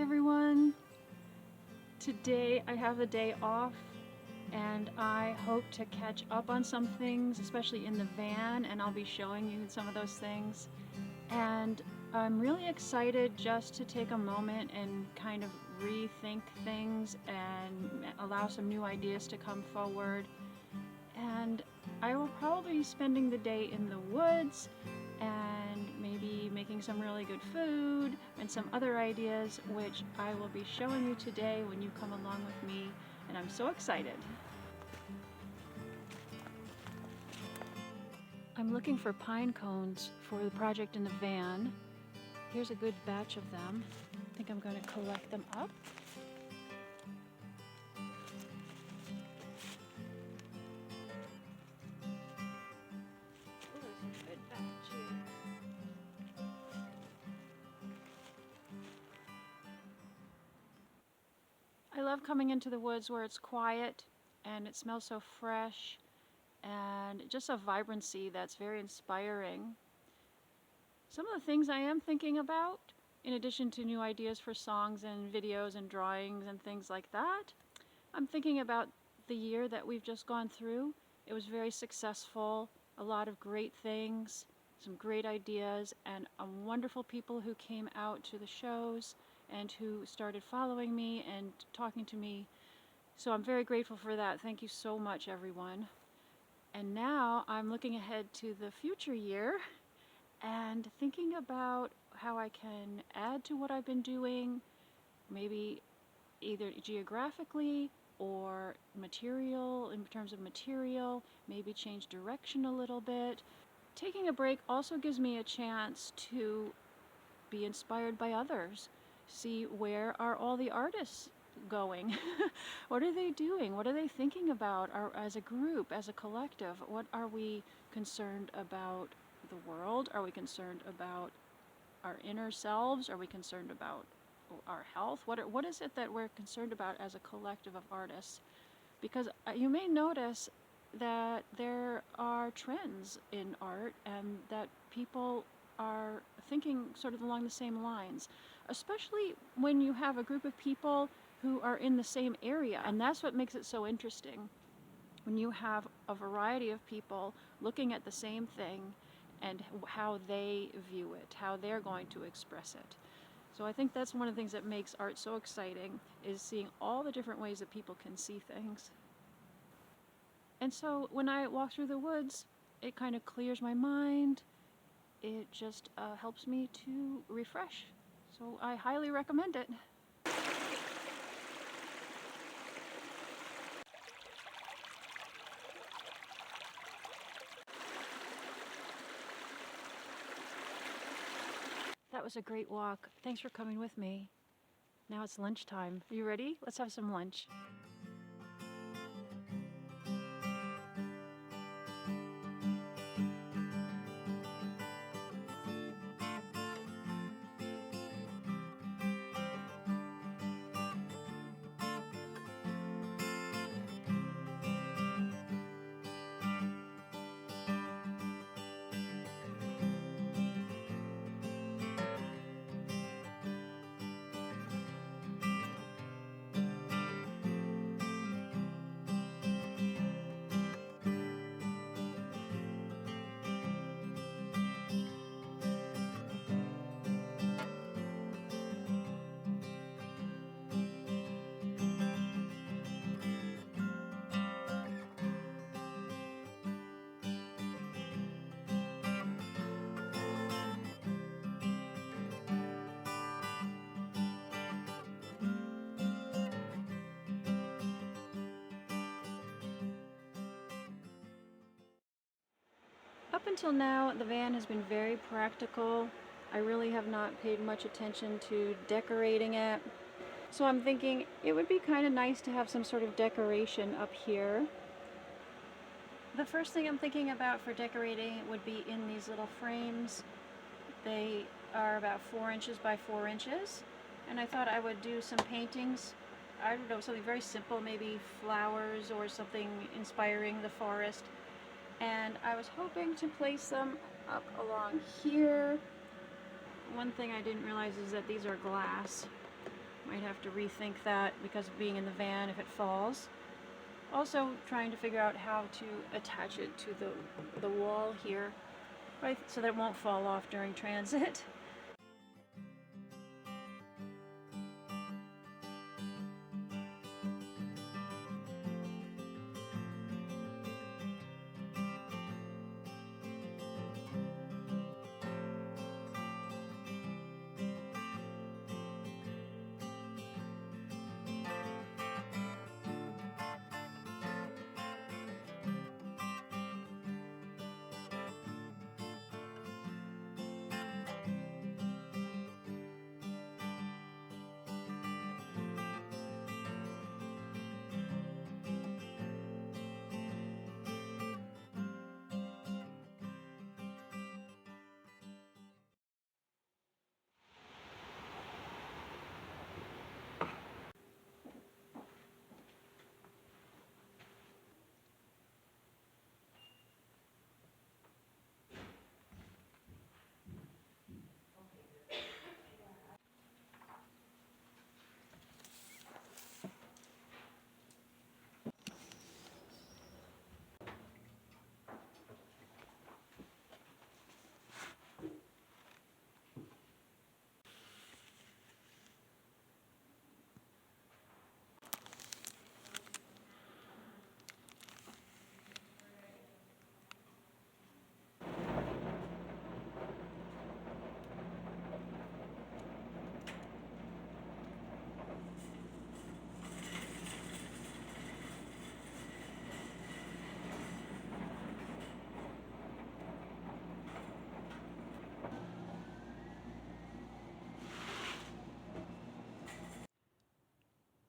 everyone. Today I have a day off and I hope to catch up on some things, especially in the van, and I'll be showing you some of those things. And I'm really excited just to take a moment and kind of rethink things and allow some new ideas to come forward. And I will probably be spending the day in the woods and maybe making some really good food and some other ideas, which I will be showing you today when you come along with me, and I'm so excited. I'm looking for pine cones for the project in the van. Here's a good batch of them. I think I'm going to collect them up. I love coming into the woods where it's quiet and it smells so fresh and just a vibrancy that's very inspiring. Some of the things I am thinking about, in addition to new ideas for songs and videos and drawings and things like that, I'm thinking about the year that we've just gone through. It was very successful, a lot of great things, some great ideas, and wonderful people who came out to the shows and who started following me and talking to me. So I'm very grateful for that. Thank you so much, everyone. And now I'm looking ahead to the future year and thinking about how I can add to what I've been doing, maybe either geographically or material, in terms of material, maybe change direction a little bit. Taking a break also gives me a chance to be inspired by others. See, where are all the artists going? What are they doing? What are they thinking about as a group, as a collective? What are we concerned about the world? Are we concerned about our inner selves? Are we concerned about our health? What is it that we're concerned about as a collective of artists? Because you may notice that there are trends in art and that people are thinking sort of along the same lines, especially when you have a group of people who are in the same area. And that's what makes it so interesting, when you have a variety of people looking at the same thing and how they view it, how they're going to express it. So I think that's one of the things that makes art so exciting, is seeing all the different ways that people can see things. And so when I walk through the woods, it kind of clears my mind. It just helps me to refresh. So I highly recommend it. That was a great walk. Thanks for coming with me. Now it's lunchtime. Are you ready? Let's have some lunch. Up until now, the van has been very practical. I really have not paid much attention to decorating it. So I'm thinking it would be kind of nice to have some sort of decoration up here. The first thing I'm thinking about for decorating would be in these little frames. They are about 4 inches by 4 inches. And I thought I would do some paintings. I don't know, something very simple, maybe flowers or something inspiring the forest. And I was hoping to place them up along here. One thing I didn't realize is that these are glass. Might have to rethink that because of being in the van if it falls. Also trying to figure out how to attach it to the wall here, right, so that it won't fall off during transit.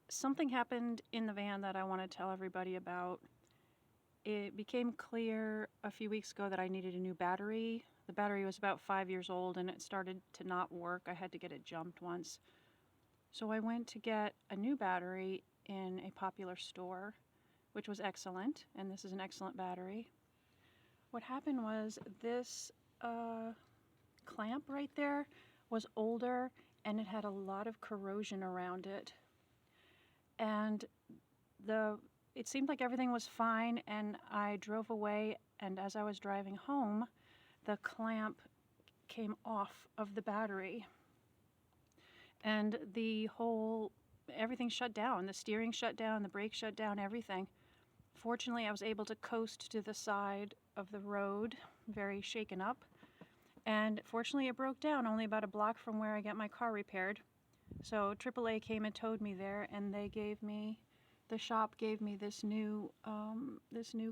Something happened in the van that I want to tell everybody about. It became clear a few weeks ago that I needed a new battery. The battery was about 5 years old and it started to not work. I had to get it jumped once. So I went to get a new battery in a popular store, which was excellent, and this is an excellent battery. What happened was this clamp right there was older and it had a lot of corrosion around it. And it seemed like everything was fine, and I drove away, and as I was driving home, the clamp came off of the battery. And everything shut down. The steering shut down, the brakes shut down, everything. Fortunately, I was able to coast to the side of the road, very shaken up. And fortunately, it broke down only about a block from where I get my car repaired. So AAA came and towed me there, and the shop gave me this new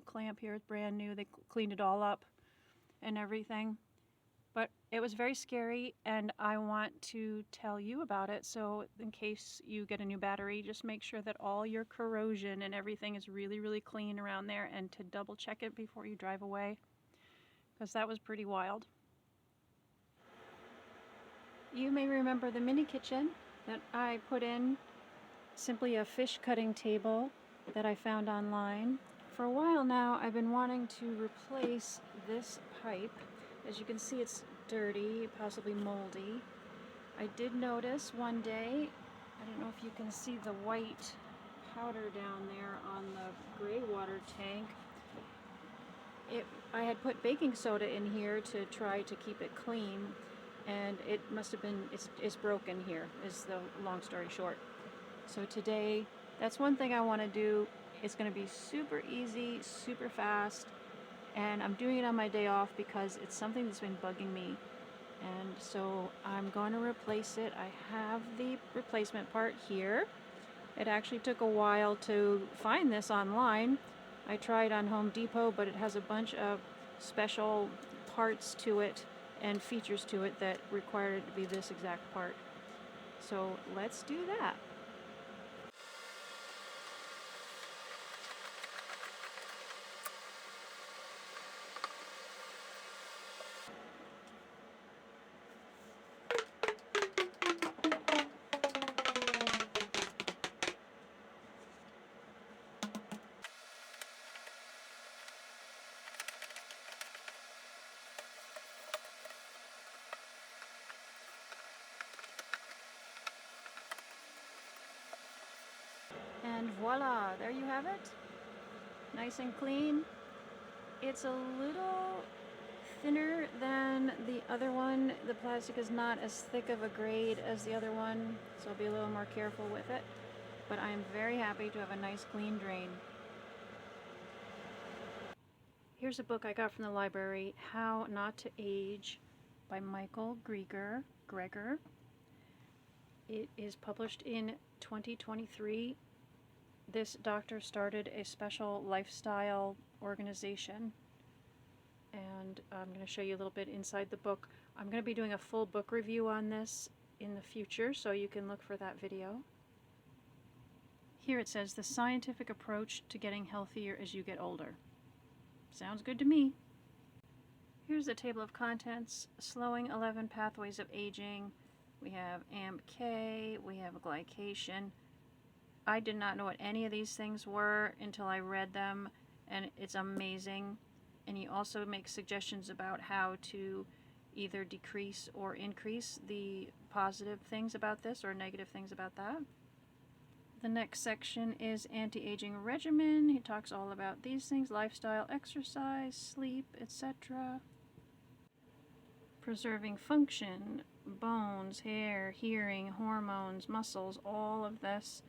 clamp here. It's brand new. They cleaned it all up and everything. But it was very scary, and I want to tell you about it. So in case you get a new battery, just make sure that all your corrosion and everything is really, really clean around there, and to double check it before you drive away, because that was pretty wild. You may remember the mini kitchen that I put in, simply a fish cutting table that I found online. For a while now, I've been wanting to replace this pipe. As you can see, it's dirty, possibly moldy. I did notice one day, I don't know if you can see the white powder down there on the gray water tank. I had put baking soda in here to try to keep it clean, and it must have been, it's broken here, is the long story short. So today, that's one thing I want to do. It's going to be super easy, super fast, and I'm doing it on my day off because it's something that's been bugging me. And so I'm going to replace it. I have the replacement part here. It actually took a while to find this online. I tried on Home Depot, but it has a bunch of special parts to it and features to it that require it to be this exact part. So let's do that. voila, there you have it. Nice and clean. It's a little thinner than the other one. The plastic is not as thick of a grade as the other one, so I'll be a little more careful with it. But I'm very happy to have a nice clean drain. Here's a book I got from the library, How Not to Age by Michael Greger. It is published in 2023. This doctor started a special lifestyle organization, and I'm going to show you a little bit inside the book. I'm going to be doing a full book review on this in the future, so you can look for that video. Here it says, the scientific approach to getting healthier as you get older. Sounds good to me. Here's the table of contents. Slowing 11 pathways of aging. We have AMP-K, we have glycation. I did not know what any of these things were until I read them, and it's amazing. And he also makes suggestions about how to either decrease or increase the positive things about this or negative things about that. The next section is anti-aging regimen. He talks all about these things: lifestyle, exercise, sleep, etc. Preserving function, bones, hair, hearing, hormones, muscles, all of this,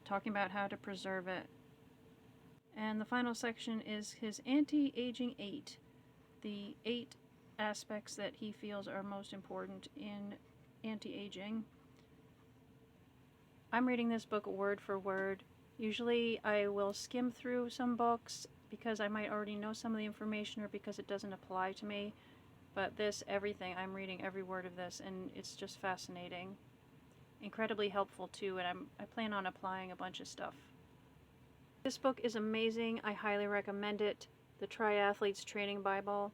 talking about how to preserve it. And the final section is his anti-aging 8, the 8 aspects that he feels are most important in anti-aging. I'm reading this book word for word. Usually I will skim through some books because I might already know some of the information or because it doesn't apply to me. But this, everything, I'm reading every word of this, and it's just fascinating. Incredibly helpful too, and I plan on applying a bunch of stuff. This book is amazing. I highly recommend it. The Triathlete's Training Bible.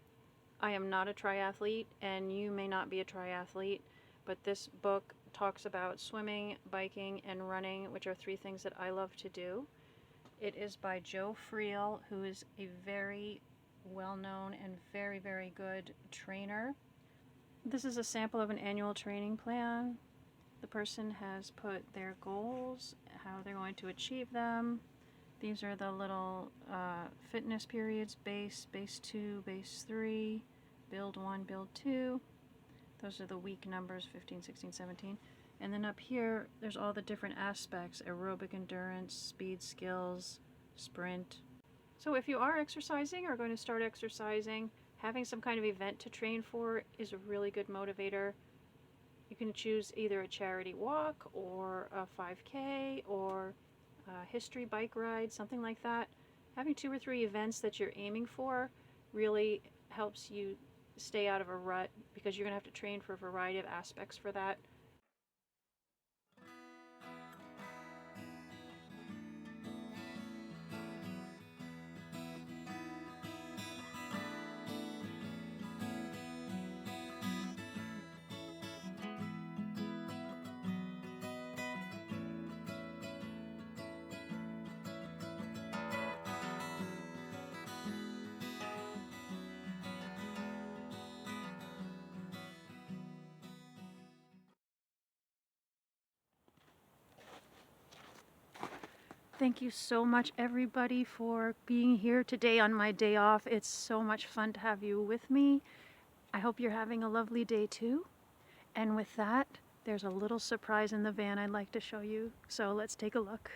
I am not a triathlete, and you may not be a triathlete, but this book talks about swimming, biking, and running, which are 3 things that I love to do. It is by Joe Friel, who is a very well-known and very, very good trainer. This is a sample of an annual training plan. The person has put their goals, how they're going to achieve them. These are the little fitness periods: base, base 2, base 3, build 1, build 2. Those are the week numbers, 15, 16, 17. And then up here, there's all the different aspects: aerobic endurance, speed skills, sprint. So if you are exercising or going to start exercising, having some kind of event to train for is a really good motivator. You can choose either a charity walk or a 5K or a history bike ride, something like that. Having 2 or 3 events that you're aiming for really helps you stay out of a rut, because you're going to have to train for a variety of aspects for that. Thank you so much, everybody, for being here today on my day off. It's so much fun to have you with me. I hope you're having a lovely day too. And with that, there's a little surprise in the van I'd like to show you. So let's take a look.